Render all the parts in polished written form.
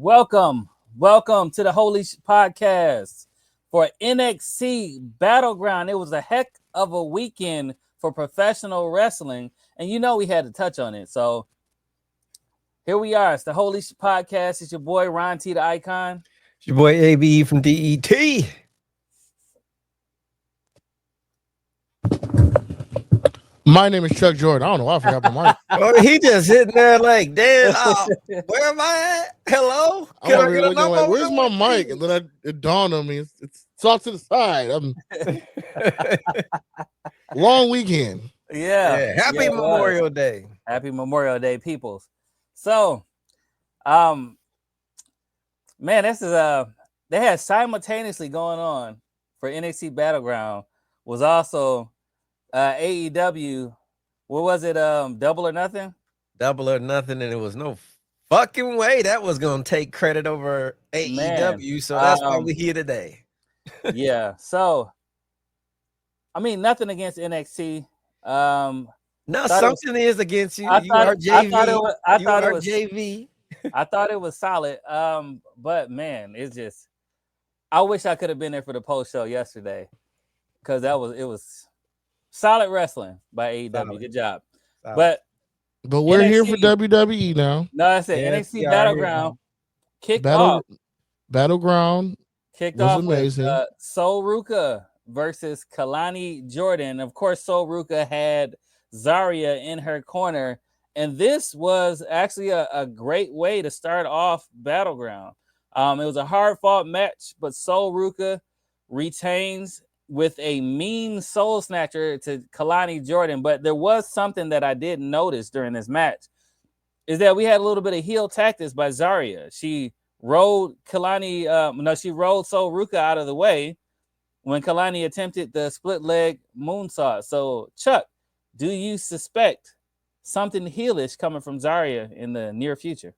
Welcome to the Holy Shhh Podcast for NXT Battleground. It was a heck of a weekend for professional wrestling, and you know we had to touch on it. So here we are. It's the Holy Shhh Podcast. It's your boy Ron T, the Icon. It's your boy AB from DET. My name is Chuck Jordan. I don't know why I forgot my mic. Oh, he just sitting there like, damn, where am I at? Hello? I'm over here looking like, where's my mic? And then it dawned on me. It's off to the side. Long weekend. Yeah. Happy Memorial Day. Happy Memorial Day, peoples. So, man, this is they had simultaneously going on for NXT Battleground was also AEW. What was it? Double or Nothing? Double or Nothing, and it was no fucking way that was gonna take credit over AEW. So that's why we're here today. Yeah. So, I mean, nothing against NXT. No, something is against you. I You are JV. I thought it was JV. I thought it was solid. But man, it's just I wish I could have been there for the post show yesterday because it was solid wrestling by AEW. Solid. Good job. Solid. But we're here for WWE now. No, I said NXT Battleground kicked off. Battleground kicked off amazing. With Sol Ruka versus Kalani Jordan. Of course, Sol Ruka had Zarya in her corner, and this was actually a great way to start off Battleground. It was a hard-fought match, but Sol Ruka retains with a mean soul snatcher to Kalani Jordan. But there was something that I did notice during this match, is that we had a little bit of heel tactics by Zarya. She rolled Sol Ruka out of the way when Kalani attempted the split leg moonsault. So, Chuck, do you suspect something heelish coming from Zarya in the near future?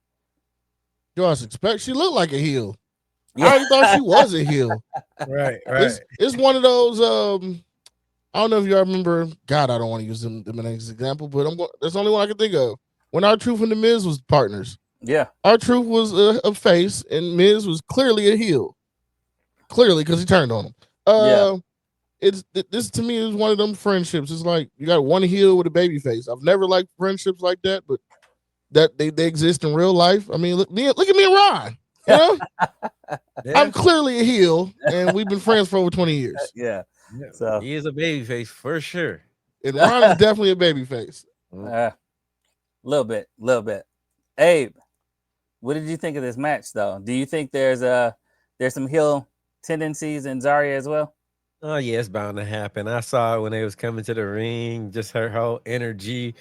Do I suspect? She looked like a heel. Yeah. I already thought she was a heel. Right. It's one of those. I don't know if y'all remember. God, I don't want to use them as an example, but that's the only one I can think of. When R-Truth and the Miz was partners. Yeah, R-Truth was a face, and Miz was clearly a heel. Clearly, because he turned on him. This to me is one of them friendships. It's like you got one heel with a baby face. I've never liked friendships like that, but that they exist in real life. I mean, look at me and Ron. You know? Yeah. I'm clearly a heel, and we've been friends for over 20 years. Yeah. So he is a baby face for sure. And Ron is definitely a baby face. Little bit. Abe, what did you think of this match, though? Do you think there's some heel tendencies in Zarya as well? Oh yeah, it's bound to happen. I saw it when they was coming to the ring, just her whole energy.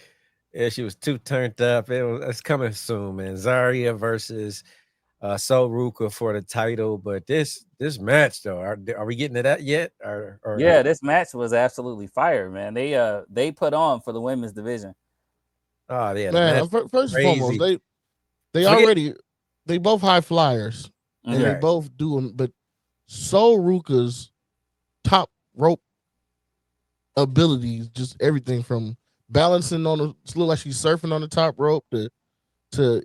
Yeah, she was too turned up. It's coming soon, man. Zarya versus Sol Ruka for the title. But this match, though, are we getting to that yet? Or yeah, this match was absolutely fire, man. They put on for the women's division. Oh yeah, man. First and foremost, they both high flyers, and they both do them. But Sol Ruka's top rope abilities, just everything from balancing on it look like she's surfing on the top rope to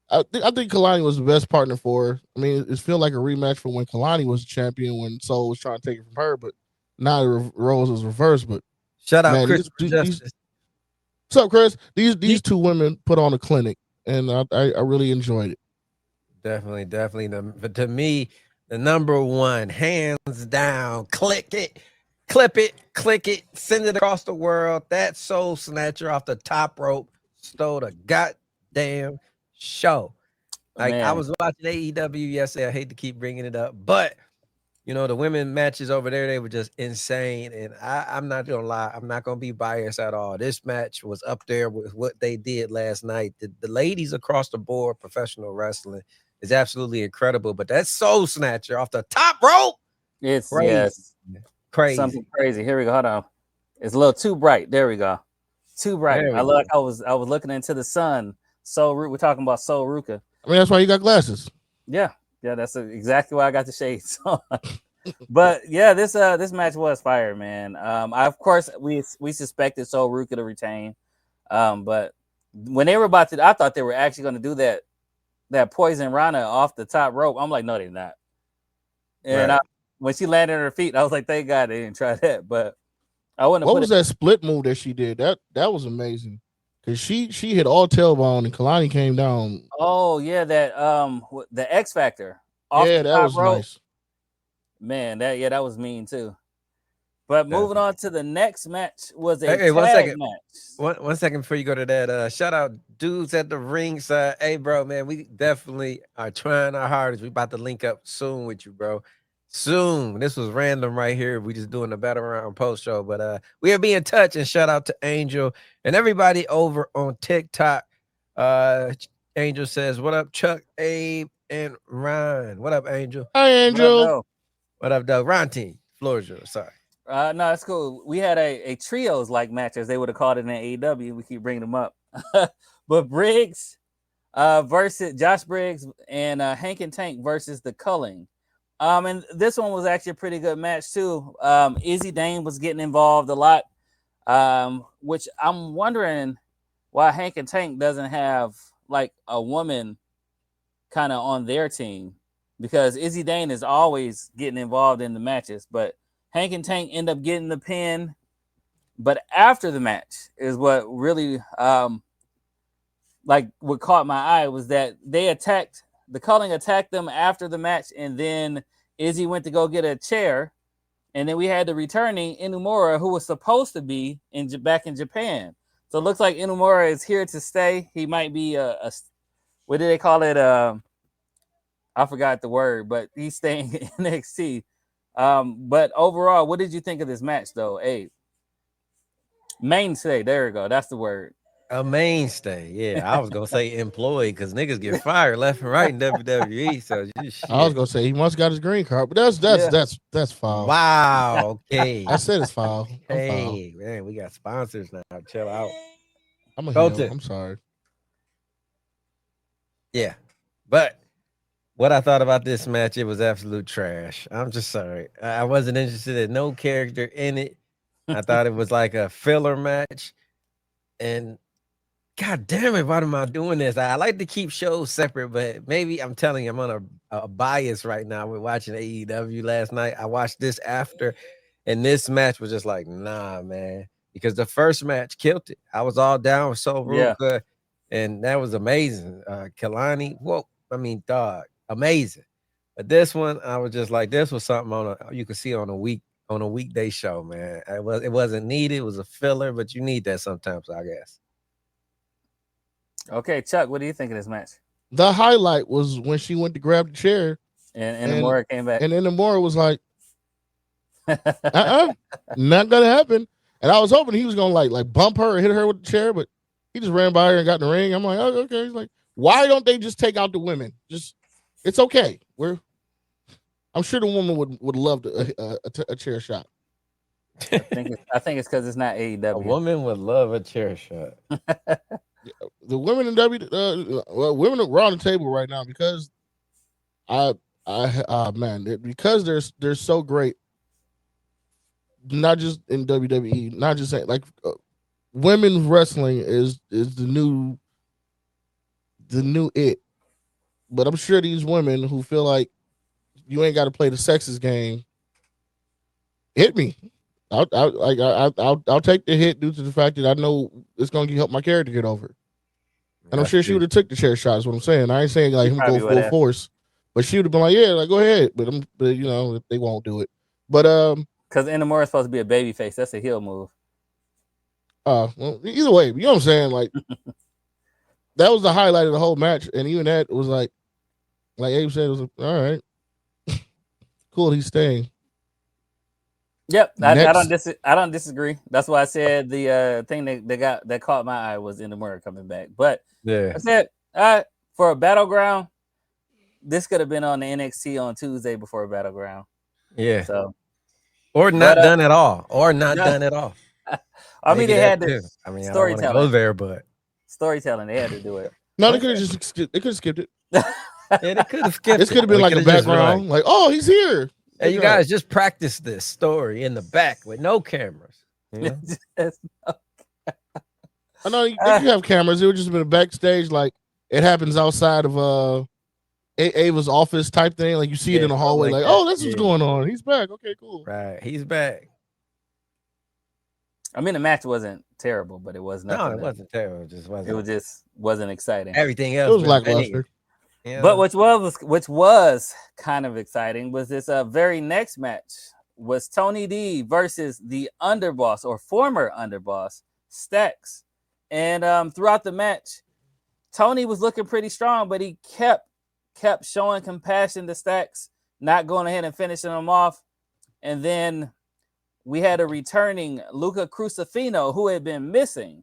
I think Kalani was the best partner for her. I mean, it feels like a rematch from when Kalani was champion when Sol was trying to take it from her, but now the roles is reversed. But shout out Chris. What's up, Chris? These two women put on a clinic, and I really enjoyed it. Definitely. But to me, the number one, hands down, clip it, click it, send it across the world. That soul snatcher off the top rope stole the goddamn show. Like, man. I was watching AEW yesterday. I hate to keep bringing it up, but you know, the women matches over there, they were just insane. And I'm not gonna lie, I'm not gonna be biased at all. This match was up there with what they did last night. The ladies across the board, professional wrestling is absolutely incredible. But that soul snatcher off the top rope, it's crazy. Yes, crazy. Something crazy. Here we go. Hold on. It's a little too bright. There we go. Too bright. I was looking into the sun. We're talking about Sol Ruka. I mean, that's why you got glasses. Yeah, that's exactly why I got the shades on. But yeah, this match was fire, man. Of course we suspected Sol Ruka to retain, but when they were about to, I thought they were actually going to do that that poison Rana off the top rope. I'm like, no, they're not. And when she landed on her feet, I was like, thank God they didn't try that. But I wouldn't. What was that split move that she did? That was amazing. Cause she hit all tailbone and Kalani came down. Oh yeah, that the X Factor. Yeah, that was rope. Nice. Man, that was mean too. But moving on to the next match was a tag 1 second match. One second before you go to that. Shout out dudes at the ringside. Hey, bro, man, we definitely are trying our hardest. We about to link up soon with you, bro. Soon. This was random right here. We just doing the Battleground post show, but we'll be in touch. And shout out to Angel and everybody over on TikTok. Angel says, "What up, Chuck, Abe, and Ryan? What up, Angel? Hi, Angel. What up, Doug? Ron team. Floor is yours. Sorry." No, it's cool. We had a trios like match, as they would have called it in AEW. We keep bringing them up. But Briggs versus Josh Briggs and Hank and Tank versus the Culling. And this one was actually a pretty good match too. Izzy Dane was getting involved a lot, which I'm wondering why Hank and Tank doesn't have like a woman kind of on their team, because Izzy Dane is always getting involved in the matches, but Hank and Tank end up getting the pin. But after the match is what really what caught my eye was that the Culling attacked them after the match, and then Izzy went to go get a chair, and then we had the returning Inumura, who was supposed to be back in Japan. So it looks like Inumura is here to stay. He might be a what do they call it? I forgot the word, but he's staying in NXT. But overall, what did you think of this match, though, Abe? Mainstay, there we go. That's the word. A mainstay, yeah. I was gonna say employee because niggas get fired left and right in WWE. So I was gonna say he must got his green card, but that's foul. Wow, okay. I said it's foul. Hey, man, we got sponsors now. Chill out. I'm sorry. Yeah, but what I thought about this match, it was absolute trash. I'm just sorry. I wasn't interested in no character in it. I thought it was like a filler match. And God damn it, why am I doing this? I like to keep shows separate, but maybe I'm telling you, I'm on a bias right now. We're watching AEW last night. I watched this after, and this match was just like, nah, man. Because the first match killed it. I was all down with Sol Ruka, and that was amazing. Kalani, dog. Amazing. But this one, I was just like, this was something you could see on a weekday show, man. It wasn't needed. It was a filler, but you need that sometimes, I guess. Okay, Chuck, what do you think of this match? The highlight was when she went to grab the chair, and Inumura came back, and Inumura was like, not gonna happen. And I was hoping he was gonna like bump her or hit her with the chair, but he just ran by her and got in the ring. I'm like, oh, okay. He's like, why don't they just take out the women? It's okay. I'm sure the woman would love a chair shot. I think it's because it's not AEW. A woman would love a chair shot. The women in women are on the table right now because because they're so great. Not just in WWE, not just saying women's wrestling is the new it. But I'm sure these women who feel like you ain't got to play the sexist game, hit me. I'll take the hit due to the fact that I know it's gonna help my character get over. And I'm sure she would have took the chair shot. Is what I'm saying. I ain't saying like him go full force, but she would have been like, yeah, like go ahead. But they won't do it. But because Inumura is supposed to be a baby face. That's a heel move. Well, either way, you know what I'm saying? Like that was the highlight of the whole match, and even that was like Abe said, it was like, all right, cool. He's staying. Yep, I don't disagree. That's why I said the thing that caught my eye was Inumura coming back. But yeah, I said for a Battleground, this could have been on the NXT on Tuesday before a Battleground. Yeah. So. Or not done at all. Done at all. I mean, they had to. I mean, storytelling. I don't want to go there, but storytelling, they had to do it. No, they could have skipped it. Yeah, they could have skipped. This could have been like a background, like, oh, he's here. Hey, you guys just practice this story in the back with no cameras. You know? I know you have cameras. It would just been a backstage, like it happens outside of Ava's office type thing. Like you see it in the hallway, like oh, that's what's going on. He's back. Okay, cool. Right, he's back. I mean, the match wasn't terrible, but it was nothing. No, it wasn't terrible. It just wasn't exciting. Everything else it was lackluster. Yeah. But which was kind of exciting was this very next match was Tony D versus the underboss or former underboss Stacks. And throughout the match, Tony was looking pretty strong, but he kept showing compassion to Stacks, not going ahead and finishing him off. And then we had a returning Luca Crucifino who had been missing.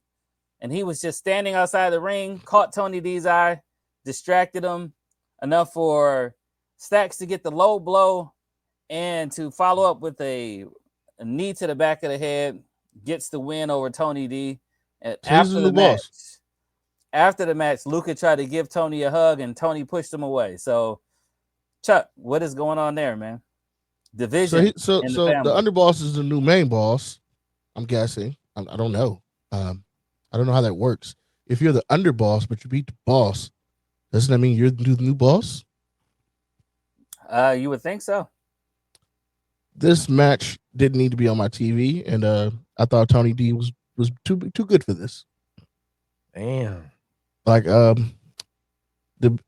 And he was just standing outside the ring, caught Tony D's eye, distracted him enough for Stacks to get the low blow and to follow up with a knee to the back of the head, gets the win over Tony D. And after the match, Luca tried to give Tony a hug and Tony pushed him away. So, Chuck, what is going on there, man? Division. So the underboss is the new main boss. I'm guessing. I don't know. I don't know how that works. If you're the underboss, but you beat the boss, doesn't that mean you're the new boss? You would think so. This match didn't need to be on my TV, and I thought Tony D was too good for this. Damn. Like the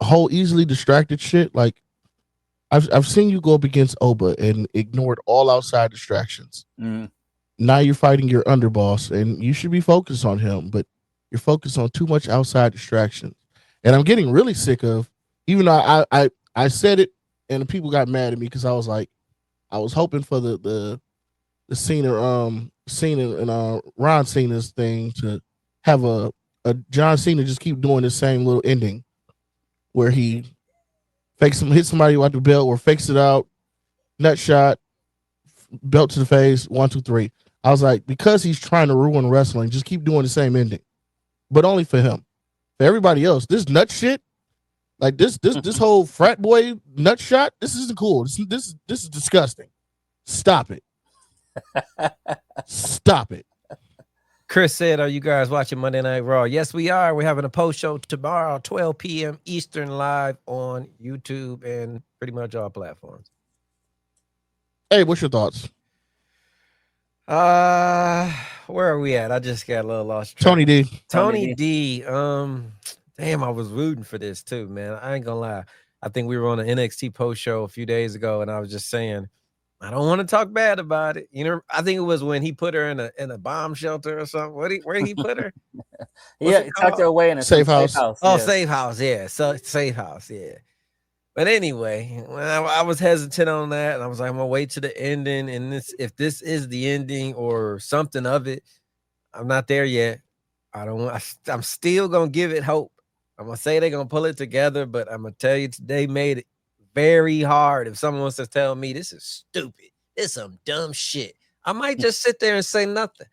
whole easily distracted shit. Like I've seen you go up against Oba and ignored all outside distractions. Mm. Now you're fighting your underboss, and you should be focused on him, but you're focused on too much outside distractions. And I'm getting really sick of, even though I said it, and the people got mad at me because I was like, I was hoping for the Cena and Ron Cena's thing to have a John Cena just keep doing the same little ending where he hit somebody with the belt or fakes it out, nut shot, belt to the face, 1, 2, 3. I was like, because he's trying to ruin wrestling, just keep doing the same ending, but only for him. For everybody else, this nut shit, like this whole frat boy nut shot, this isn't cool. This is disgusting. Stop it. Stop it. Chris said, are you guys watching Monday Night Raw? Yes, we are. We're having a post show tomorrow, 12 p.m. Eastern, live on YouTube and pretty much all platforms. Hey, what's your thoughts? Where are we at? I just got a little lost track. Tony D. Damn, I was rooting for this too, man. I ain't gonna lie. I think we were on an NXT post show a few days ago, and I was just saying, I don't want to talk bad about it. You know, I think it was when he put her in a bomb shelter or something. Where did he put her? Yeah, he tucked her away in a safe house. Oh, yeah. Safe house, yeah. So safe house, yeah. But anyway, when I was hesitant on that, and I was like, I'm gonna wait to the ending. And if this is the ending or something of it, I'm not there yet. I'm still gonna give it hope. I'm gonna say they're gonna pull it together, but I'm gonna tell you today made it very hard. If someone wants to tell me this is stupid, it's some dumb shit, I might just sit there and say nothing.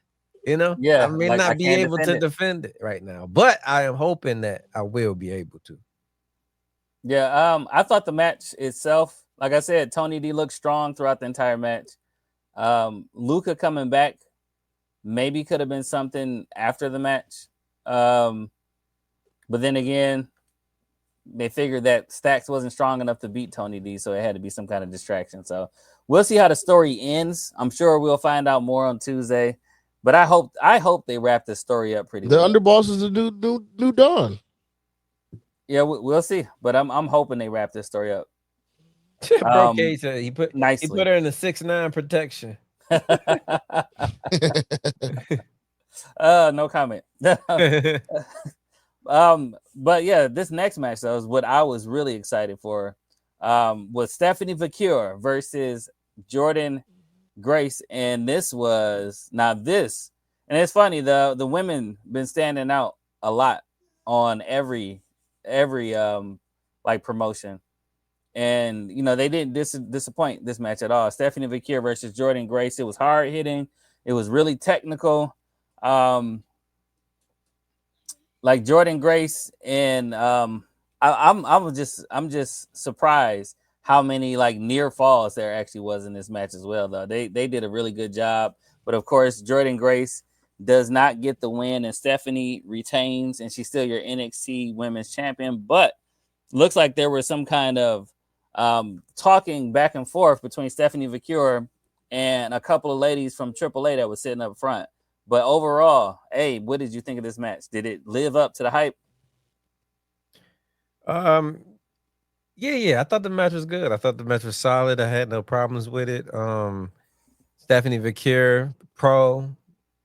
You know, yeah, I may not be able to defend it right now, but I am hoping that I will be able to. Yeah, I thought the match itself, like I said, Tony D looked strong throughout the entire match. Luca coming back maybe could have been something after the match. But then again, they figured that Stacks wasn't strong enough to beat Tony D, so it had to be some kind of distraction. So we'll see how the story ends. I'm sure we'll find out more on Tuesday. But I hope they wrap this story up pretty well. The underboss is the new Dawn. Yeah, we'll see. But I'm hoping they wrap this story up. Bro K said he put her in the 6'9" protection. No comment. But yeah, this next match though is what I was really excited for. Was Stephanie Vacure versus Jordan Grace, and and it's funny, the women been standing out a lot on every like promotion, and you know they didn't disappoint this match at all. Stephanie Vacure versus Jordan Grace. It was hard hitting. It was really technical. Like Jordan Grace and I'm just surprised how many like near falls there actually was in this match as well. Though they did a really good job, but of course Jordan Grace does not get the win, and Stephanie retains, and she's still your NXT Women's Champion. But looks like there was some kind of talking back and forth between Stephanie Vicure and a couple of ladies from AAA that was sitting up front. But overall, hey, what did you think of this match? Did it live up to the hype? Yeah. I thought the match was good. I thought the match was solid. I had no problems with it. Stephanie Vicure, pro.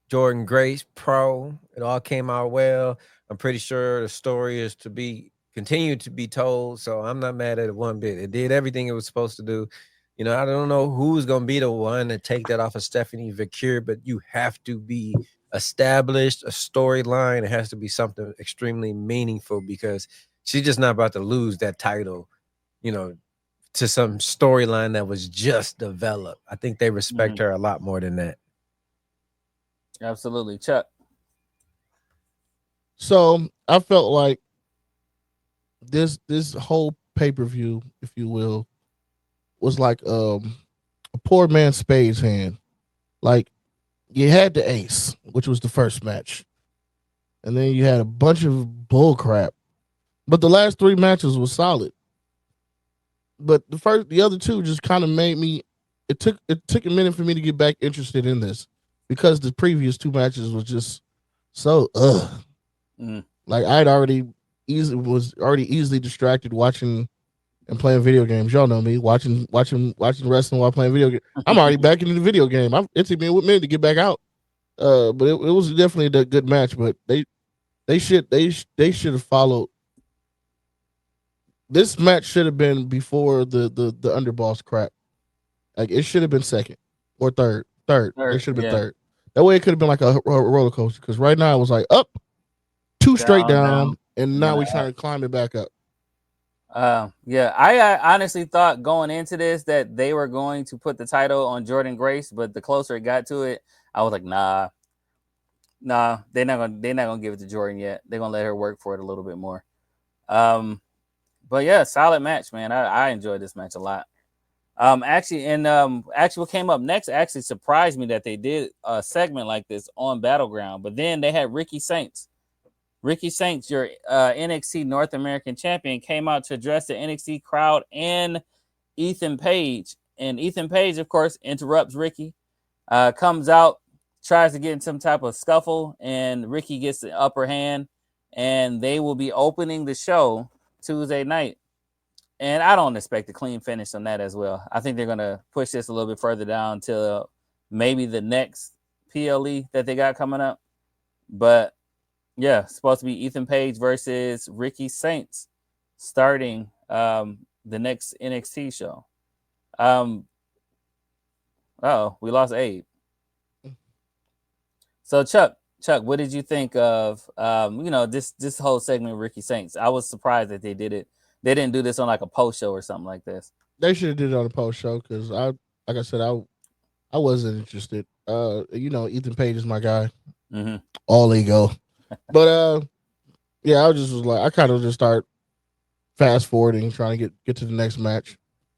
Jordan Grace, pro. It all came out well. I'm pretty sure the story is to be continued to be told. So I'm not mad at it one bit. It did everything it was supposed to do. You know, I don't know who's going to be the one to take that off of Stephanie Vicure, but you have to be established, a storyline. It has to be something extremely meaningful because she's just not about to lose that title, you know, to some storyline that was just developed. I think they respect her a lot more than that. Absolutely. Chuck. So I felt like this whole pay-per-view, if you will, was like a poor man's Spade's hand. Like, you had the ace, which was the first match, and then you had a bunch of bull crap. But the last 3 matches was solid. But the other 2 just kind of made me. It took a minute for me to get back interested in this because the previous 2 matches was just so Like I'd already easily distracted watching and playing video games. Y'all know me, watching wrestling while playing video games. I'm already back into the video game. It took me a minute to get back out. But it was definitely a good match. But they should have followed. This match should have been before the underboss crap. Like it should have been second or third. It should have been third. That way it could have been like a roller coaster. Because right now it was like up, 2 straight down, and now we're trying to climb it back up. I honestly thought going into this that they were going to put the title on Jordan Grace, but the closer it got to it, I was like, nah, they're not gonna give it to Jordan yet. They're gonna let her work for it a little bit more. But yeah, solid match, man. I enjoyed this match a lot. Actually, what came up next actually surprised me that they did a segment like this on Battleground. But then they had Ricky Saints. Ricky Saints, your NXT North American champion, came out to address the NXT crowd and Ethan Page. And Ethan Page, of course, interrupts Ricky, comes out, tries to get in some type of scuffle, and Ricky gets the upper hand. And they will be opening the show Tuesday night. And I don't expect a clean finish on that as well. I think they're going to push this a little bit further down till maybe the next PLE that they got coming up. But yeah, it's supposed to be Ethan Page versus Ricky Saints starting the next NXT show. We lost Abe. So Chuck, what did you think of this whole segment with Ricky Saints? I was surprised that they did it. They didn't do this on like a post show or something like this. They should have did it on a post show because I wasn't interested. Ethan Page is my guy. All ego. But I was like, I kind of just start fast forwarding, trying to get to the next match.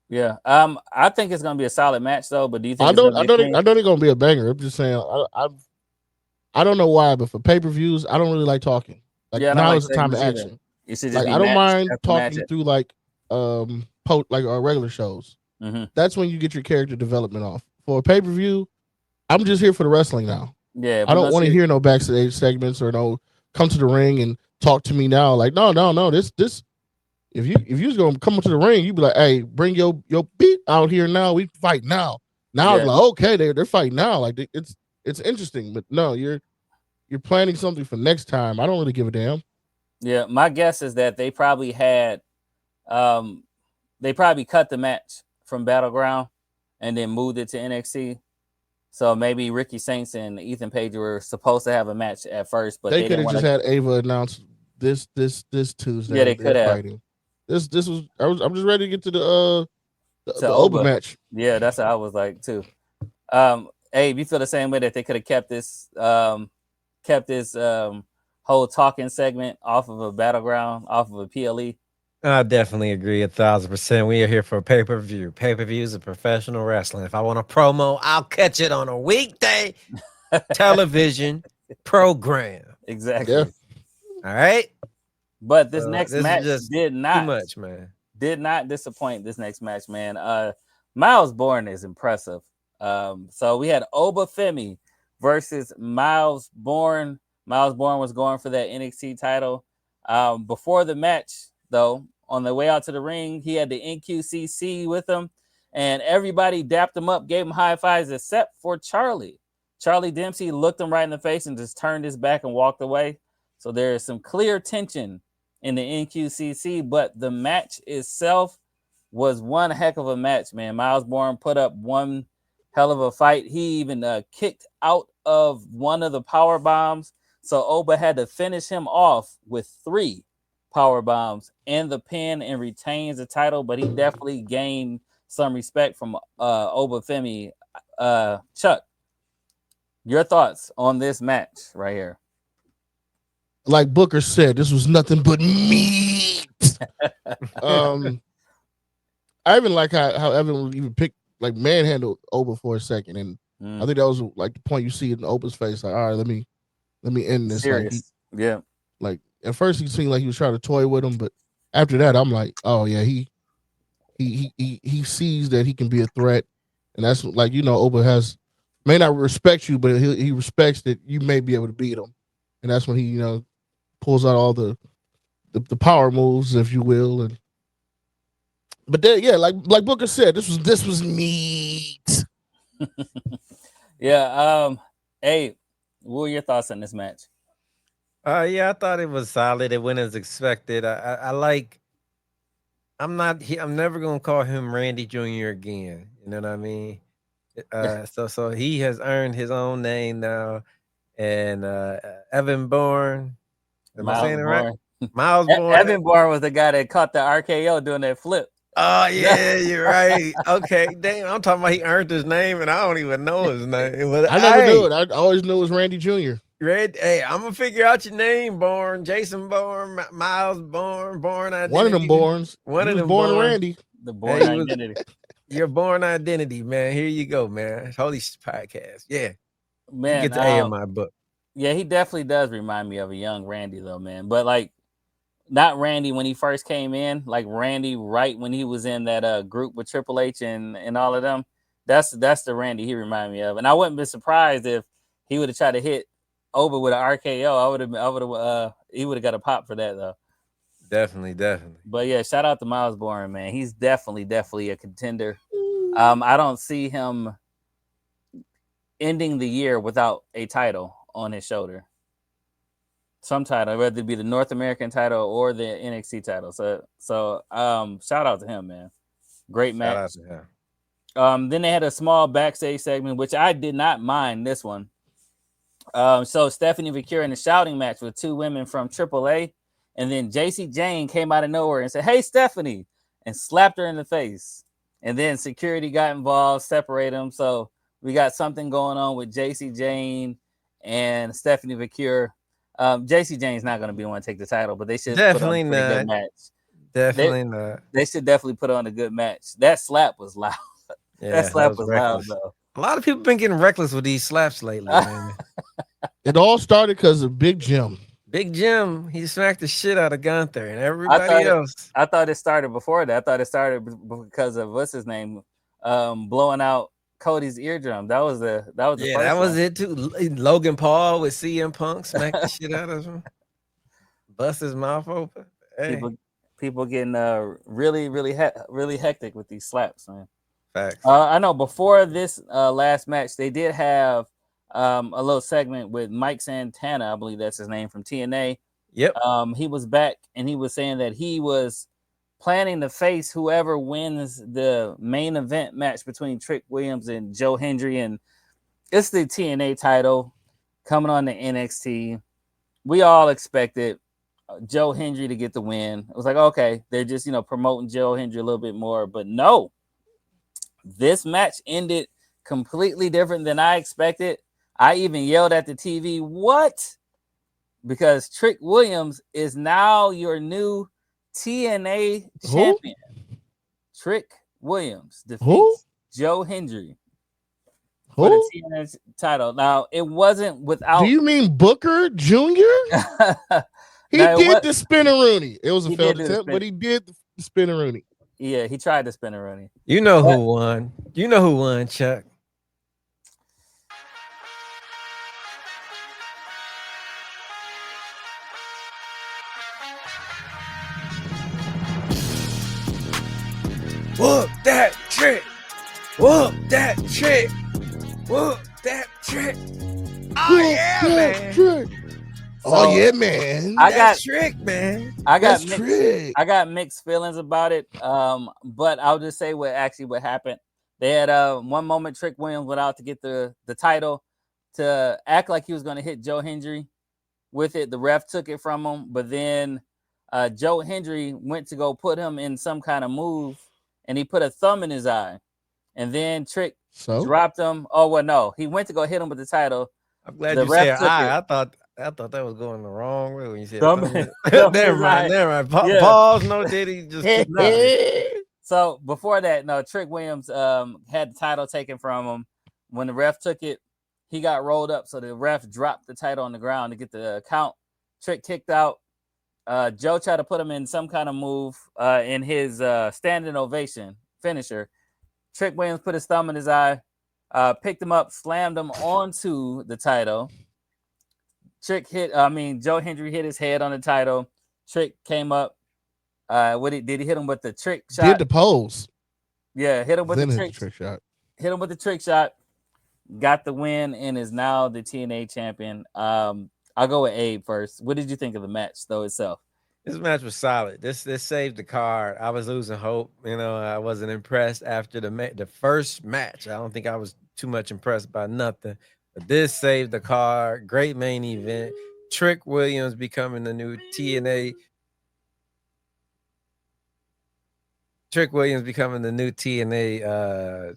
Yeah. I think it's gonna be a solid match though. But do you think I know it's gonna be a banger. I'm just saying I don't know why, but for pay-per-views, I don't really like talking. Like now is the time of action. Like I don't mind talking through like regular shows. That's when you get your character development off. For a pay-per-view, I'm just here for the wrestling now. Yeah, I don't want to hear no backstage segments or no come to the ring and talk to me now. Like no. This if you was gonna come to the ring, you'd be like, hey, bring your beat out here now. We fight now. Now it's like, okay, they're fighting now. Like it's interesting, but no, you're planning something for next time. I don't really give a damn. Yeah, my guess is that they probably had they probably cut the match from Battleground and then moved it to NXT. So maybe Ricky Saints and Ethan Page were supposed to have a match at first, but they could have just had Ava announce this Tuesday. Yeah, they could have. Fighting. I'm just ready to get to the Oba match. Yeah, that's how I was like too. Abe, you feel the same way that they could have kept this whole talking segment off of a Battleground, off of a PLE? I definitely agree 1,000%. We are here for pay-per-view. Pay-per-view is a professional wrestling. If I want a promo, I'll catch it on a weekday television program. Exactly. Yeah. All right. But this next match did not too much, man. Did not disappoint. This next match, man. Miles Bourne is impressive. So we had Oba Femi versus Miles Bourne. Miles Bourne was going for that NXT title. Before the match, though, on the way out to the ring, he had the NQCC with him, and everybody dapped him up, gave him high fives, except for Charlie. Charlie Dempsey looked him right in the face and just turned his back and walked away. So there is some clear tension in the NQCC, but the match itself was one heck of a match, man. Miles Bourne put up one hell of a fight. He even kicked out of one of the power bombs, so Oba had to finish him off with 3 power bombs and the pin and retains the title, but he definitely gained some respect from Oba Femi. Chuck, your thoughts on this match right here? Like Booker said, this was nothing but meat. I even like how Evan even picked, like, manhandled Oba for a second, and I think that was like the point you see in Oba's face. Like, all right, let me end this. Serious. Like, like at first he seemed like he was trying to toy with him, but after that, I'm like, oh yeah, he sees that he can be a threat, and that's like, Oba may not respect you, but he respects that you may be able to beat him, and that's when he pulls out all the power moves, if you will, and. But then, yeah, like Booker said, this was meat. Yeah. Hey, what were your thoughts on this match? Yeah, I thought it was solid. It went as expected. I like. I'm never gonna call him Randy Jr. again. You know what I mean? So he has earned his own name now, and Evan Bourne. Am I saying it right? Miles Bourne. Evan Bourne was the guy that caught the RKO doing that flip. Oh yeah, you're right. Okay, damn. I'm talking about he earned his name, and I don't even know his name. But I never knew it. I always knew it was Randy Jr. Hey, I'm gonna figure out your name, Bourne, Jason Bourne, Miles Bourne, Bourne Identity. One of them Bournes. One of them born Randy. The Bourne Identity. Your Bourne Identity, man. Here you go, man. Holy Shhh Podcast. Yeah, man. You get the A in my book. Yeah, he definitely does remind me of a young Randy, though, man. But like, not Randy when he first came in, like Randy right when he was in that group with Triple H and all of them. That's the Randy he reminded me of, and I wouldn't be surprised if he would have tried to hit Oba with an RKO. He would have got a pop for that, though. Definitely. But yeah, shout out to Miles Bourne, man. He's definitely a contender. I don't see him ending the year without a title on his shoulder. Some title, whether it be the North American title or the NXT title. So shout out to him, man. Great match. Shout out to him. Then they had a small backstage segment, which I did not mind this one. So Stephanie Victoria in a shouting match with 2 women from AAA, and then JC Jane came out of nowhere and said, "Hey, Stephanie," and slapped her in the face. And then security got involved, separated them. So we got something going on with JC Jane and Stephanie Victoria. JC Jane's not going to be the one to take the title, but they should definitely put on a good match. Definitely not. They should definitely put on a good match. That slap was loud. Yeah, that slap was loud, though. A lot of people been getting reckless with these slaps lately, man. It all started because of Big Jim. Big Jim, he smacked the shit out of Gunther and everybody else. I thought it started before that. I thought it started because of what's his name, blowing out Cody's eardrum. That was the first that was one. it too. Logan Paul with CM Punk smacked the shit out of him, bust his mouth open. Hey. People getting really hectic with these slaps, man. Facts. I know before this last match, they did have a little segment with Mike Santana, I believe that's his name, from TNA. Yep. He was back and he was saying that he was planning to face whoever wins the main event match between Trick Williams and Joe Hendry, and it's the TNA title coming on the NXT. We all expected Joe Hendry to get the win. It was like, okay, they're just promoting Joe Hendry a little bit more, but no, this match ended completely different than I expected. I even yelled at the TV, "What?" Because Trick Williams is now your new TNA champion. Trick Williams defeats Joe Hendry. for the TNA title. Now, it wasn't without. Do you mean Booker Jr.? He did the spinneroonie. It was a failed attempt, but he did the spinneroonie. Yeah, he tried the spinneroonie. You know who won. You know who won, Chuck. Whoop that trick. Whoop that trick. Whoop that trick. Oh, yeah, man. Trick. Oh, yeah, man. I got trick, man. I got mixed feelings about it. But I'll just say what happened. They had one moment Trick Williams went out to get the title to act like he was going to hit Joe Hendry with it. The ref took it from him, but then Joe Hendry went to go put him in some kind of move, and he put a thumb in his eye, and then Trick dropped him. Oh well, no, he went to go hit him with the title. I'm glad you said eye. I thought that was going the wrong way when you said never mind. Pause. No, did he just So before that, no, Trick Williams had the title taken from him. When the ref took it, he got rolled up, so the ref dropped the title on the ground to get the count. Trick kicked out. Joe tried to put him in some kind of move in his standing ovation finisher. Trick Williams put his thumb in his eye, picked him up, slammed him onto the title. Joe Hendry hit his head on the title. Trick came up. Did he hit him with the trick shot? Did the pose. Yeah, hit him with the trick shot. Hit him with the trick shot. Got the win and is now the TNA champion. I'll go with Abe first. What did you think of the match though itself? This match was solid. This saved the card. I was losing hope. I wasn't impressed after the first match. I don't think I was too much impressed by nothing. But this saved the card. Great main event. Trick Williams becoming the new TNA. Trick Williams becoming the new TNA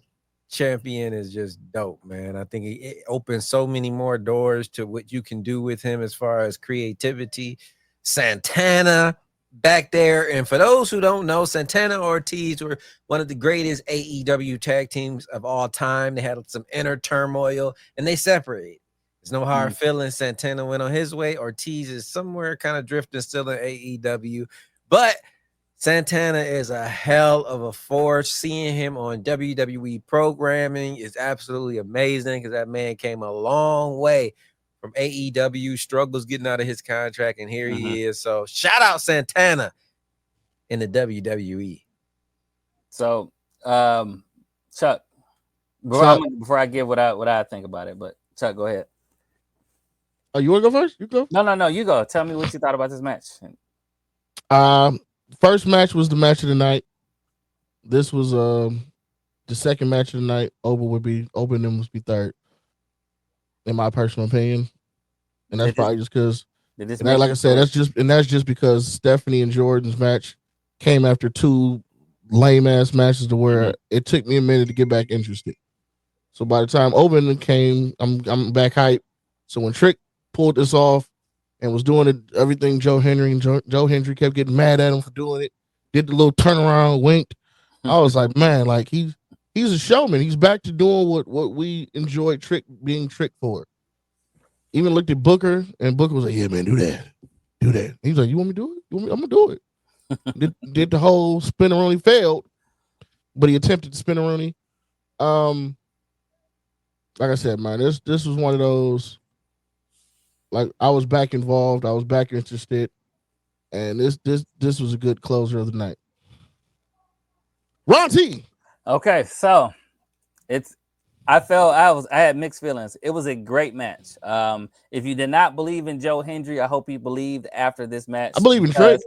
champion is just dope, man. I think it opens so many more doors to what you can do with him as far as creativity. Santana back there. And for those who don't know, Santana Ortiz were one of the greatest AEW tag teams of all time. They had some inner turmoil and they separated. There's no hard feelings. Santana went on his way. Ortiz is somewhere kind of drifting still in AEW. But Santana is a hell of a force. Seeing him on WWE programming is absolutely amazing because that man came a long way from AEW, struggles getting out of his contract, and here he is. So shout out Santana in the WWE. So, Chuck, before I give what I think about it, but Chuck, go ahead. Oh, you want to go first? You go. No, you go. Tell me what you thought about this match. First match was the match of the night. This was the second match of the night. Opening must be third, in my personal opinion. And that's probably just because, like I said, that's just because Stephanie and Jordan's match came after two lame ass matches to where it took me a minute to get back interested. So by the time opening came, I'm back hype. So when Trick pulled this off and was doing everything Joe Hendry kept getting mad at him for doing it, did the little turnaround, winked. I was like, man, like he's a showman. He's back to doing what we enjoyed Trick being Trick for. Even looked at Booker, and Booker was like, yeah, man, do that. He's like, you want me to do it? I'm gonna do it. did the whole spinneroonie, failed, but he attempted the spinneroonie. Like I said, man, this was one of those. Like I was back involved, I was back interested, and this was a good closer of the night. Ron T. Okay, so I had mixed feelings. It was a great match. If you did not believe in Joe Hendry, I hope you believed after this match. I believe in Trick.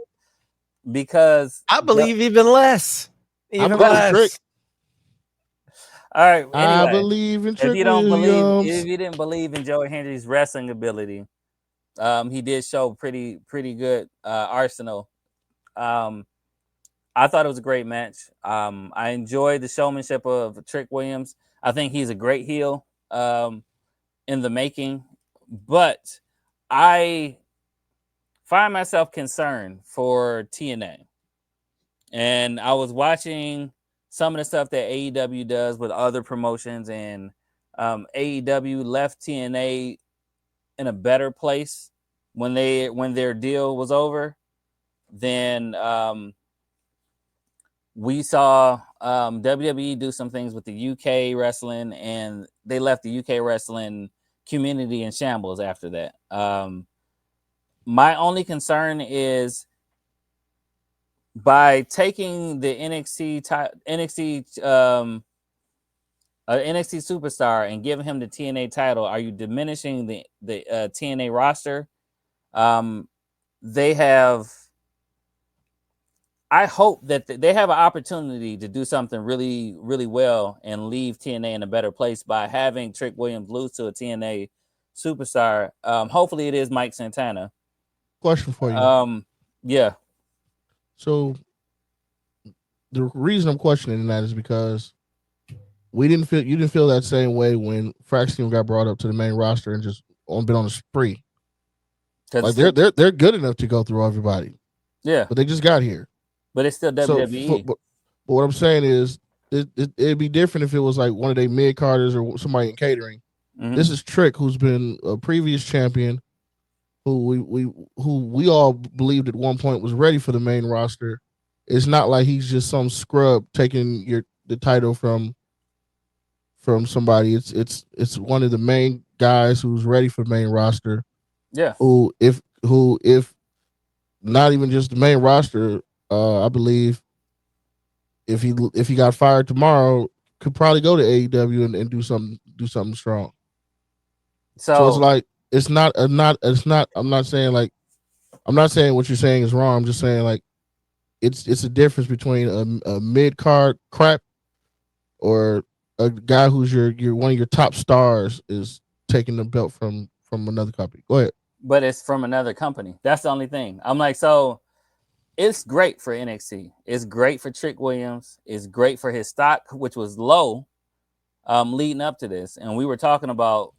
Because I believe even less. Even less. Trick. All right. Anyway, I believe in Trick. If you didn't believe in Joe Hendry's wrestling ability, he did show pretty good arsenal. I thought it was a great match. I enjoyed the showmanship of Trick Williams. I think he's a great heel in the making, but I find myself concerned for TNA. And I was watching some of the stuff that AEW does with other promotions, and AEW left TNA in a better place when their deal was over than we saw WWE do some things with the UK wrestling, and they left the UK wrestling community in shambles after that. My only concern is by taking the NXT superstar and giving him the TNA title, are you diminishing the TNA roster? They have. I hope that they have an opportunity to do something really, really well and leave TNA in a better place by having Trick Williams lose to a TNA superstar. Hopefully, it is Mike Santana. Question for you. Yeah. So the reason I'm questioning that is because you didn't feel that same way when Fraxton got brought up to the main roster and just been on a spree. Like they're good enough to go through everybody. Yeah, but they just got here. But it's still WWE. But what I'm saying is, it'd be different if it was like one of their mid carders or somebody in catering. Mm-hmm. This is Trick, who's been a previous champion, who we all believed at one point was ready for the main roster. It's not like he's just some scrub taking the title from somebody. It's one of the main guys who's ready for the main roster. Yeah. Who if not even just the main roster. I believe if he got fired tomorrow, could probably go to AEW and do something strong. So it's like I'm not saying what you're saying is wrong. I'm just saying like it's a difference between a mid card crap or a guy who's your one of your top stars is taking the belt from another company. Go ahead. But it's from another company. That's the only thing. I'm like, so it's great for NXT. It's great for Trick Williams. It's great for his stock, which was low leading up to this. And we were talking about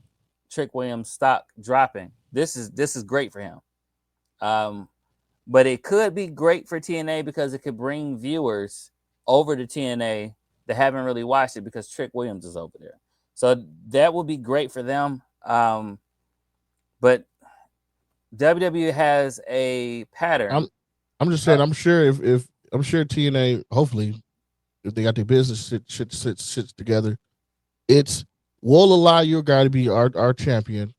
Trick Williams' stock dropping. This is great for him. But it could be great for TNA because it could bring viewers over to TNA that haven't really watched it because Trick Williams is over there. So that would be great for them. But WWE has a pattern. I'm just saying. I'm sure if TNA, hopefully, if they got their business shit together, we'll allow your guy to be our champion,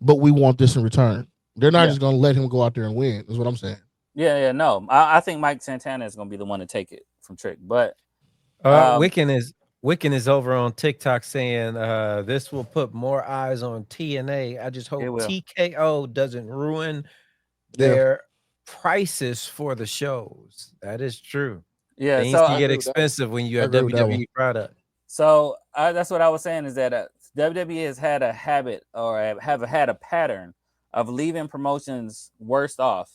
but we want this in return. They're not just going to let him go out there and win. Is what I'm saying. Yeah, no. I think Mike Santana is going to be the one to take it from Trick. But Wiccan is over on TikTok saying this will put more eyes on TNA. I just hope TKO doesn't ruin their prices for the shows. That is true. Yeah, things can get expensive when you have WWE product. So that's what I was saying is that WWE has had a habit or have had a pattern of leaving promotions worse off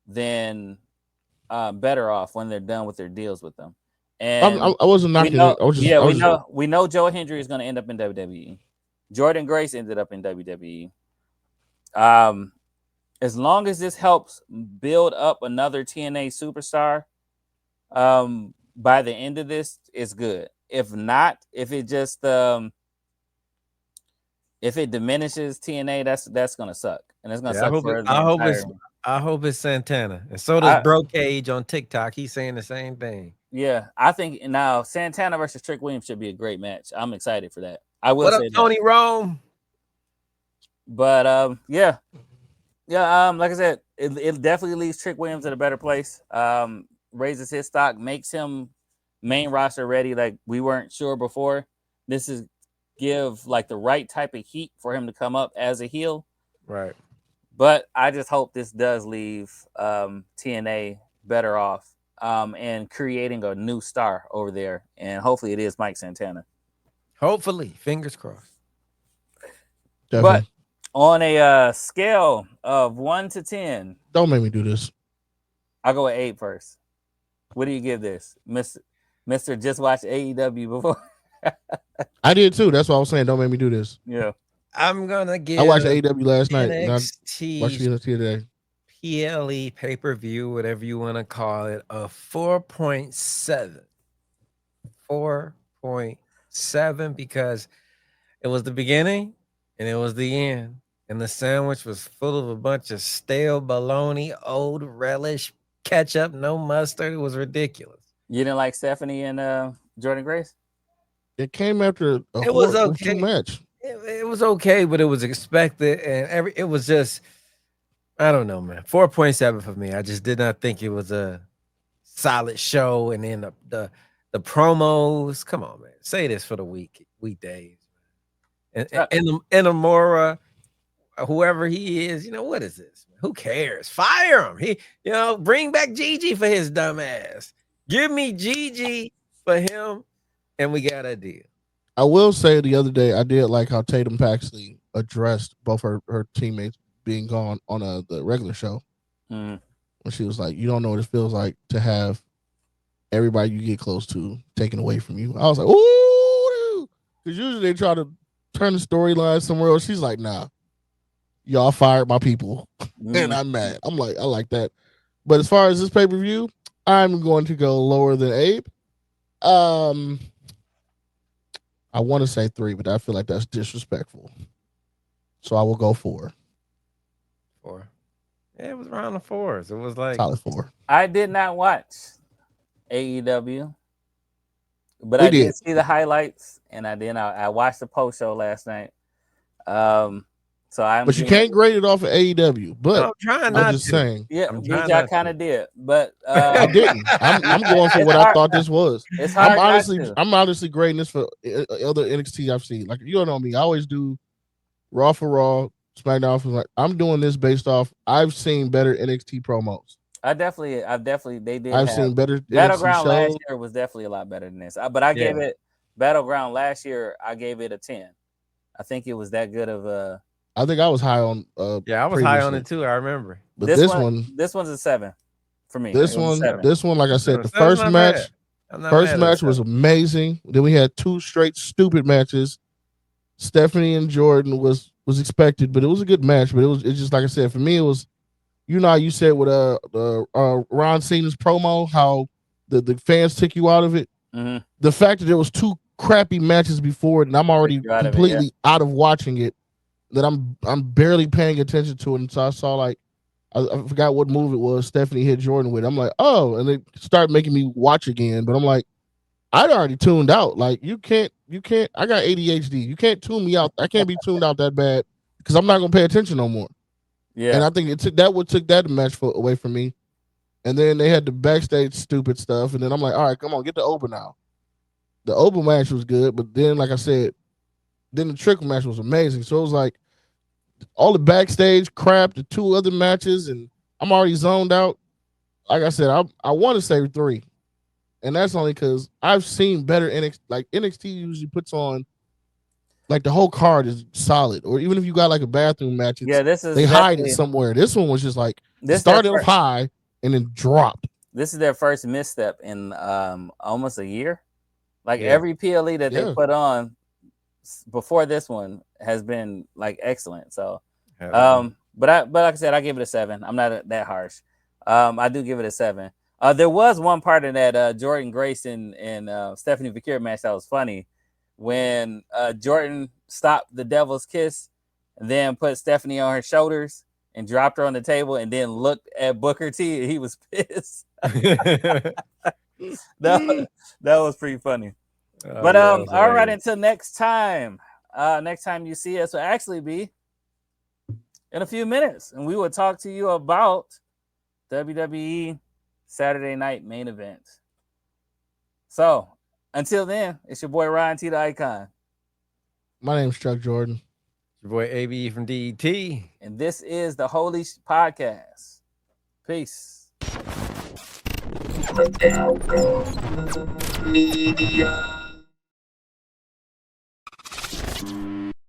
than better off when they're done with their deals with them. And I wasn't knocking it. We know Joe Hendry is going to end up in WWE. Jordan Grace ended up in WWE. As long as this helps build up another TNA superstar, by the end of this, it's good. If not, if it just if it diminishes TNA, that's gonna suck, and it's gonna suck for I hope it's Santana, and so does Bro Cage on TikTok. He's saying the same thing. Yeah, I think now Santana versus Trick Williams should be a great match. I'm excited for that. I will what say up, Tony Rome? But yeah. Like I said, it definitely leaves Trick Williams in a better place. Raises his stock, makes him main roster ready. Like we weren't sure before. This is give like the right type of heat for him to come up as a heel. Right. But I just hope this does leave TNA better off and creating a new star over there. And hopefully it is Mike Santana. Hopefully. Fingers crossed. Definitely. But on a scale of 1 to 10. Don't make me do this. I'll go with 8 first. What do you give this? Mr. Just watched AEW before. I did too. That's what I was saying. Don't make me do this. Yeah. I'm gonna give. I watched AEW last night. NXT watched NXT today. PLE pay-per-view, whatever you want to call it, a 4.7. 4.7 because It was the beginning and it was the end. And the sandwich was full of a bunch of stale bologna, old relish, ketchup, no mustard. It was ridiculous. You didn't like Stephanie and Jordan Grace? It came after it was okay. match. It was okay, but it was expected, and it was just, I don't know, man. 4.7 for me. I just did not think it was a solid show. And then the promos. Come on, man. Say this for the weekdays. And Amora, whoever he is, what is this? Who cares? Fire him. He, bring back Gigi for his dumb ass. Give me Gigi for him, and we got a deal. I will say the other day I did like how Tatum Paxley addressed both her teammates being gone on the regular show. Mm. When she was like, "You don't know what it feels like to have everybody you get close to taken away from you." I was like, "Ooh," because usually they try to turn the storyline somewhere else. She's like, "Nah, y'all fired my people, and I'm mad." I'm like, I like that. But as far as this pay-per-view, I'm going to go lower than Abe. I want to say 3, but I feel like that's disrespectful. So I will go 4. 4. Yeah, it was around the 4s. It was like solid 4. I did not watch AEW, but I did see the highlights, and I watched the post show last night. But you can't grade it off of AEW. But I'm just saying. Yeah, which I kind of did, but I didn't. I'm going for what I thought this was. It's hard. I'm honestly grading this for other NXT I've seen. Like, you know me, I always do Raw for Raw, SmackDown for like. I'm doing this based off. I've seen better NXT promos. I've definitely they did. I've seen better Battleground last year was definitely a lot better than this. But I gave it Battleground last year. I gave it a 10. I think it was that good of a. I think I was high on. I was high on it too. I remember. But this one's a 7 for me. This one, like I said, the first match was amazing. Then we had 2 straight stupid matches. Stephanie and Jordan was expected, but it was a good match. But it's just like I said, for me, it was, how you said with Ron Cena's promo, how the fans took you out of it. Mm-hmm. The fact that there was 2 crappy matches before it, and I'm already completely out of watching it. That I'm barely paying attention to it, and so I saw I forgot what move it was. Stephanie hit Jordan with. I'm like, oh, and it started making me watch again. But I'm like, I'd already tuned out. Like, you can't. I got ADHD. You can't tune me out. I can't be tuned out that bad because I'm not gonna pay attention no more. Yeah, and I think it took that match away from me. And then they had the backstage stupid stuff, and then I'm like, all right, come on, get the open now. The open match was good, but then, like I said, then the trickle match was amazing. So it was like, all the backstage crap, the 2 other matches, and I'm already zoned out. Like I said, I want to say 3, and that's only because I've seen better NXT. Like, NXT usually puts on, like, the whole card is solid, or even if you got like a bathroom match, they hide it somewhere. This one was just like started off high and then dropped. This is their first misstep in almost a year. Like every PLE that they put on before this one has been like excellent. So, but like I said, I give it a 7. I'm not that harsh. I do give it a 7. There was one part in that Jordan Grace and Stephanie Vakir match that was funny when Jordan stopped the Devil's Kiss and then put Stephanie on her shoulders and dropped her on the table and then looked at Booker T and he was pissed. that was pretty funny. But all right, until next time. Next time you see us will actually be in a few minutes, and we will talk to you about WWE Saturday Night Main Event. So until then, it's your boy Ryan T. the Icon. My name's Chuck Jordan. Your boy AB from DET. And this is the Holy Shhh Podcast. Peace. Media.